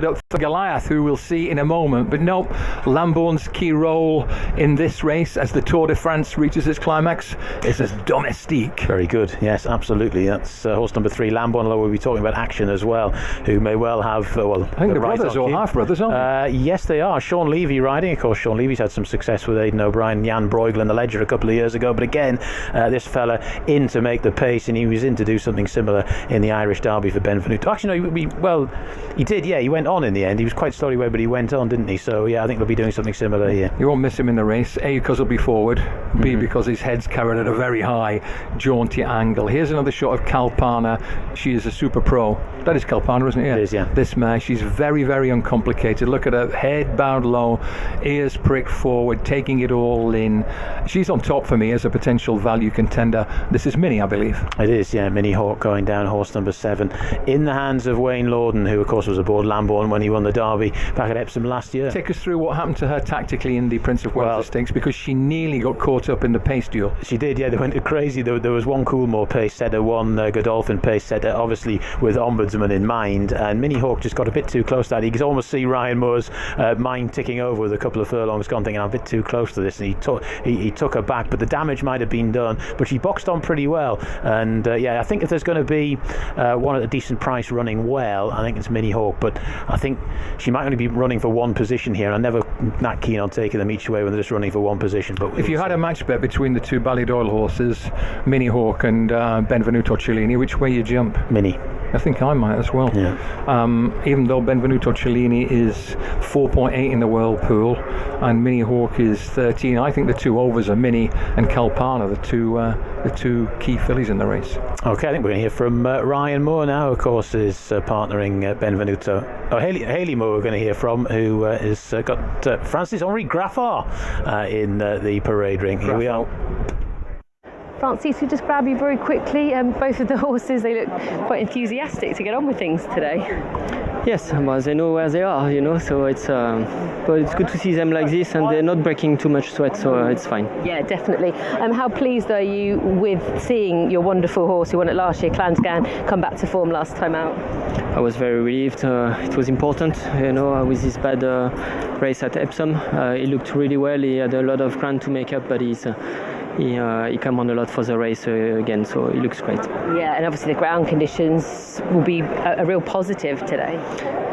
up for Goliath, who we'll see in a moment. But nope, Lambourne's key role in this race as the Tour de France reaches its climax is as domestique. Very good, yes, absolutely. That's horse number 3, Lambourne, although we'll be talking about Action as well, who may well have, I think the brothers or half-brothers, aren't they? Yes, they are. Sean Levy riding. Of course, Sean Levy's had some success with Aidan O'Brien, Jan Bruegel in the Ledger a couple of years ago. But again, this fella in to make the pace, and he was in to do something similar in the Irish Derby for Benvenuto. Actually, no, he did, yeah, he went on in the end. He was quite slowly away, but he went on, didn't he? So yeah, I think we'll be doing something similar here. You won't miss him in the race, A, because he'll be forward, B, because his head's carried at a very high jaunty angle. Here's another shot of Kalpana. She is a super pro. That is Kalpana, isn't it? Yeah. It is, yeah. This mare, she's very, very uncomplicated. Look at her, head bowed low, ears pricked forward, taking it all in. She's on top for me as a potential value contender. This is Minnie, I believe. It is, yeah. Minnie Hawk going down, horse number 7, in the hands of Wayne Lorden, who of course was aboard Lambourne when he won the Derby back at Epsom last year. Take us through what happened to her tactically in the Prince of Wales Stakes, because she nearly got caught up in the pace duel. She did, yeah. They went crazy. There was one Coolmore pace setter, one Godolphin pace setter, obviously with Ombudsman in mind, and Minnie Hawk just got a bit too close to that. You could almost see Ryan Moore's mind ticking over with a couple of furlongs gone, thinking I'm a bit too close to this, and he took her back, but the damage might have been done, but she boxed on pretty well. And yeah, I think if there's going to be one at a decent price running well, I think it's Minnie Hawk, but I think she might only be running for one position here. I'm never that keen on taking them each way when they're just running for one position. But if you had a match bet between the two Ballydoyle horses, Minnie Hawk and Benvenuto Cellini, which way you jump? Minnie. I think I might as well. Yeah. Even though Benvenuto Cellini is 4.8 in the World Pool and Minnie Hawk is 13, I think the two overs are Minnie and Kalpana, the two key fillies in the race. Okay, I think we're going to hear from Ryan Moore now, of course, is partnering Benvenuto. Oh, Hayley Moore we're going to hear from, who has got Francis-Henri Graffard in the parade ring. Here we are. Francis, we just grab you very quickly. Both of the horses, they look quite enthusiastic to get on with things today. Yes, well, they know where they are, so it's but it's good to see them like this, and they're not breaking too much sweat, so it's fine. Yeah, definitely. How pleased are you with seeing your wonderful horse who won it last year, Clansgan, come back to form last time out? I was very relieved. It was important, with this bad race at Epsom. He looked really well. He had a lot of ground to make up, but he came on a lot for the race again, so he looks great. Yeah, and obviously the ground conditions will be a real positive today.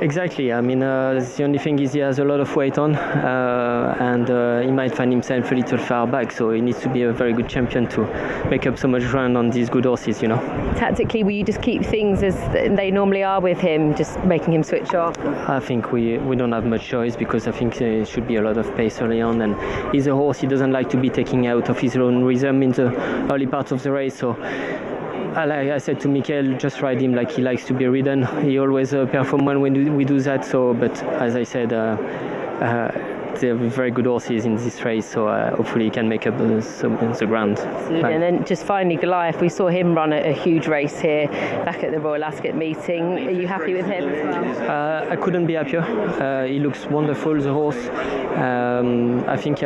Exactly. I mean, the only thing is he has a lot of weight on, and he might find himself a little far back, so he needs to be a very good champion to make up so much ground on these good horses, Tactically, will you just keep things as they normally are with him, just making him switch off? I think we don't have much choice, because I think there should be a lot of pace early on, and he's a horse, he doesn't like to be taking out of his own rhythm in the early part of the race, so like I said to Mikel, just ride him like he likes to be ridden. He always performs well when we do that, but as I said, they're very good horses in this race, so hopefully he can make up the ground. Absolutely. And then just finally Goliath, we saw him run a huge race here back at the Royal Ascot meeting. Are you happy with him as well? I couldn't be happier. He looks wonderful, the horse. I think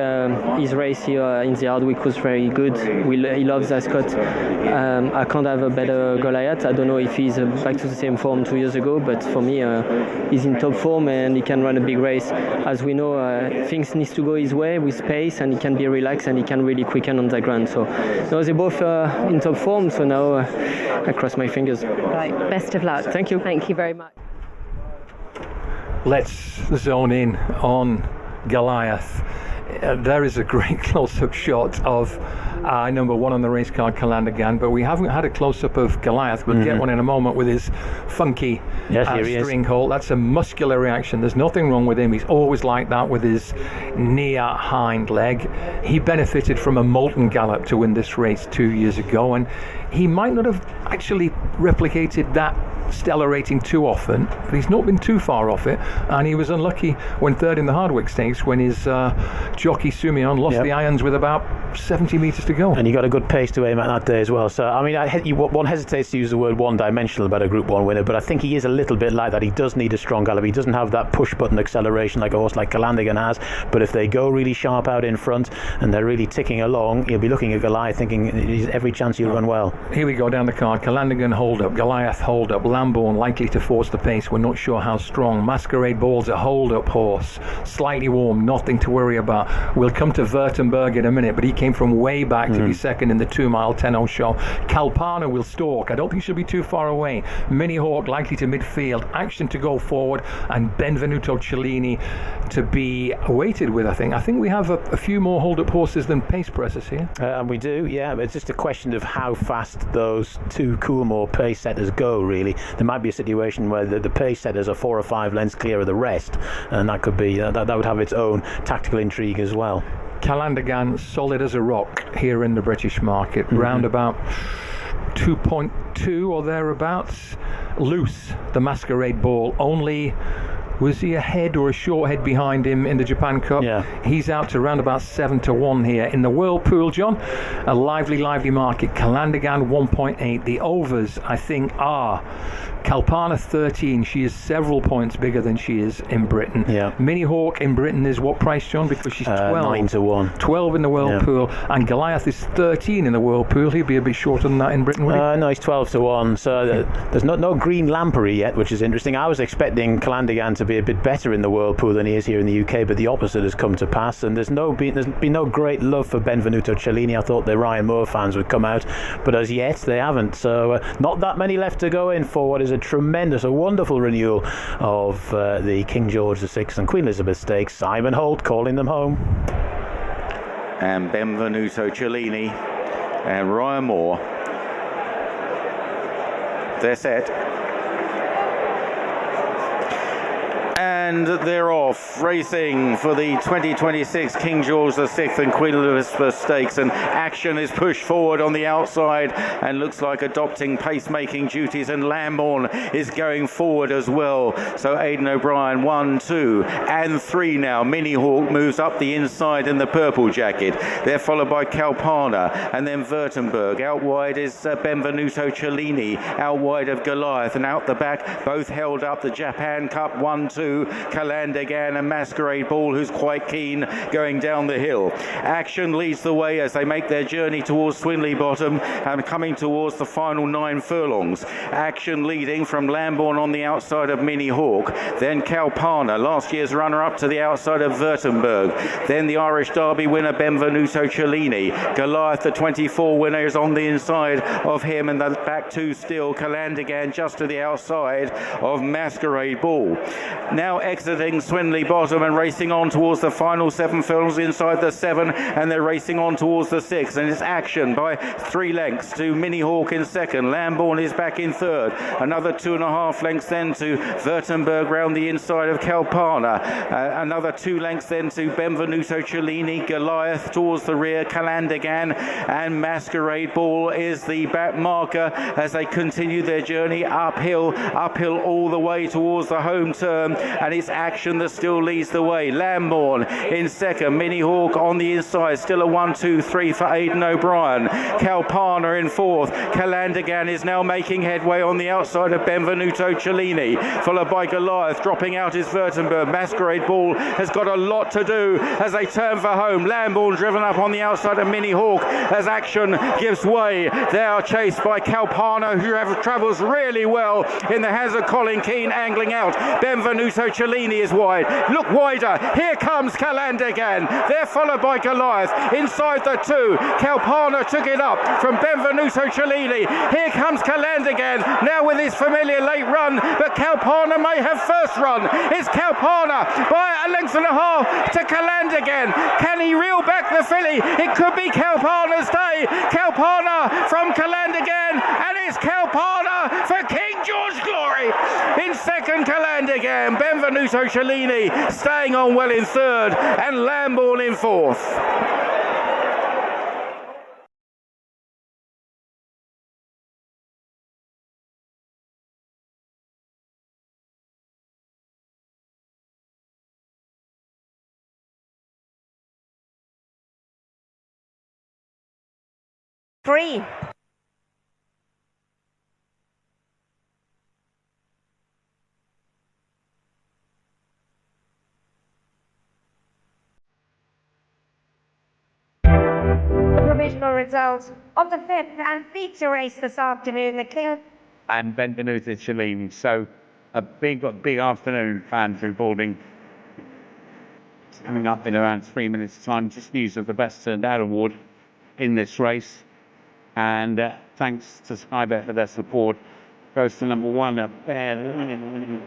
his race here in the Hardwick was very good. He loves Ascot. I can't have a better Goliath. I don't know if he's back to the same form 2 years ago, but for me he's in top form and he can run a big race. As we know, things needs to go his way with pace, and he can be relaxed and he can really quicken on the ground. So now they're both in top form, so now I cross my fingers. Right, best of luck. Thank you. Thank you very much. Let's zone in on Goliath. There is a great close-up shot of number 1 on the race card, Calandagan, but we haven't had a close-up of Goliath. We'll get one in a moment with his funky string hold. That's a muscular reaction. There's nothing wrong with him. He's always like that with his near hind leg. He benefited from a molten gallop to win this race 2 years ago, and he might not have actually replicated that stellar rating too often, but he's not been too far off it, and he was unlucky when third in the Hardwick Stakes when his jockey Sumion lost the irons with about 70 metres to go. go. And you got a good pace to aim at that day as well. So, I mean, one hesitates to use the word one-dimensional about a Group 1 winner, but I think he is a little bit like that. He does need a strong gallop. He doesn't have that push-button acceleration like a horse like Calandigan has, but if they go really sharp out in front and they're really ticking along, you'll be looking at Goliath thinking he's every chance he'll run well. Here we go down the card. Calandigan hold up, Goliath hold up, Lambourne likely to force the pace. We're not sure how strong. Masquerade Ball's a hold up horse, slightly warm, nothing to worry about. We'll come to Württemberg in a minute, but he came from way back to be second in the 2 mile 10-0 show. Calpana will stalk. I don't think she'll be too far away. Mini Hawk likely to midfield, Action to go forward, and Benvenuto Cellini to be weighted with. I think we have a few more hold up horses than pace pressers here. And we do, yeah. It's just a question of how fast those two Coolmore pace setters go, really. There might be a situation where the pace setters are 4 or 5 lengths clear of the rest, and that could be that would have its own tactical intrigue as well. Calandigan solid as a rock here in the British market, round about 2.2 or thereabouts. Loose, the Masquerade Ball, only. Was he a head or a short head behind him in the Japan Cup? Yeah. He's out to around about 7-1 here. In the Whirlpool, John, a lively market. Calandigan 1.8. The overs, I think, are Calpana 13. She is several points bigger than she is in Britain. Yeah. Mini Hawk in Britain is what price, John? Because she's 12. 9-1. 12 in the Whirlpool. Yeah. And Goliath is 13 in the Whirlpool. He'd be a bit shorter than that in Britain, would he? No, he's 12-1. So there's no green lampery yet, which is interesting. I was expecting Calandigan to be a bit better in the Whirlpool than he is here in the UK, but the opposite has come to pass, and there's been no great love for Benvenuto Cellini. I thought the Ryan Moore fans would come out, but as yet they haven't. So not that many left to go in for what is a wonderful renewal of the King George VI and Queen Elizabeth Stakes. Simon Holt calling them home. And Benvenuto Cellini and Ryan Moore, they're set. And they're off, racing for the 2026 King George VI and Queen Elizabeth Stakes. And Action is pushed forward on the outside and looks like adopting pacemaking duties. And Lambourne is going forward as well. So Aidan O'Brien, 1, 2, and 3 now. Mini Hawk moves up the inside in the purple jacket. They're followed by Calpana and then Württemberg. Out wide is Benvenuto Cellini, out wide of Goliath, and out the back, both held up the Japan Cup 1, 2. Calandigan and Masquerade Ball, who's quite keen, going down the hill. Action leads the way as they make their journey towards Swinley Bottom and coming towards the final 9 furlongs. Action leading from Lambourne on the outside of Mini Hawk, then Calpana, last year's runner-up, to the outside of Württemberg, then the Irish Derby winner Benvenuto Cellini. Goliath, the 24 winner, is on the inside of him, and the back 2 still. Calandigan just to the outside of Masquerade Ball. Now exiting Swinley Bottom and racing on towards the final 7 furlongs inside the 7, and they're racing on towards the 6, and it's Action by 3 lengths to Mini Hawk in second. Lambourne is back in third, another 2.5 lengths then to Württemberg round the inside of Calpana, another 2 lengths then to Benvenuto Cellini. Goliath towards the rear, Calandigan and Masquerade Ball is the back marker as they continue their journey uphill all the way towards the home turn. And it's Action that still leads the way. Lambourne in second, Mini Hawk on the inside, still a 1, 2, 3 for Aidan O'Brien. Calpana in fourth. Calandigan is now making headway on the outside of Benvenuto Cellini, followed by Goliath. Dropping out is Württemberg. Masquerade Ball has got a lot to do as they turn for home. Lambourne driven up on the outside of Mini Hawk as Action gives way. They are chased by Calpana, who travels really well in the hands of Colin Keane, angling out. Benvenuto Cellini is wide. Look wider. Here comes Calandigan. They're followed by Goliath. Inside the 2, Calpana took it up from Benvenuto Cellini. Here comes Calandigan, now with his familiar late run, but Calpana may have first run. It's Calpana by a length and a half to Calandigan. Can he reel back the filly? It could be Calpana's day. Calpana from Calandigan, and it's Calpana for King George Glory. In second, Calandigan. Benvenuto Cellini staying on well in third, and Lambourne in fourth. 3. Provisional results of the 5th and feature race this afternoon. The clear and Benvenuto Cellini. So a big afternoon, fans reporting. Coming up in around 3 minutes' time, just news of the Best Turned Out award in this race. And thanks to Skybet for their support. Goes to number 1 up there.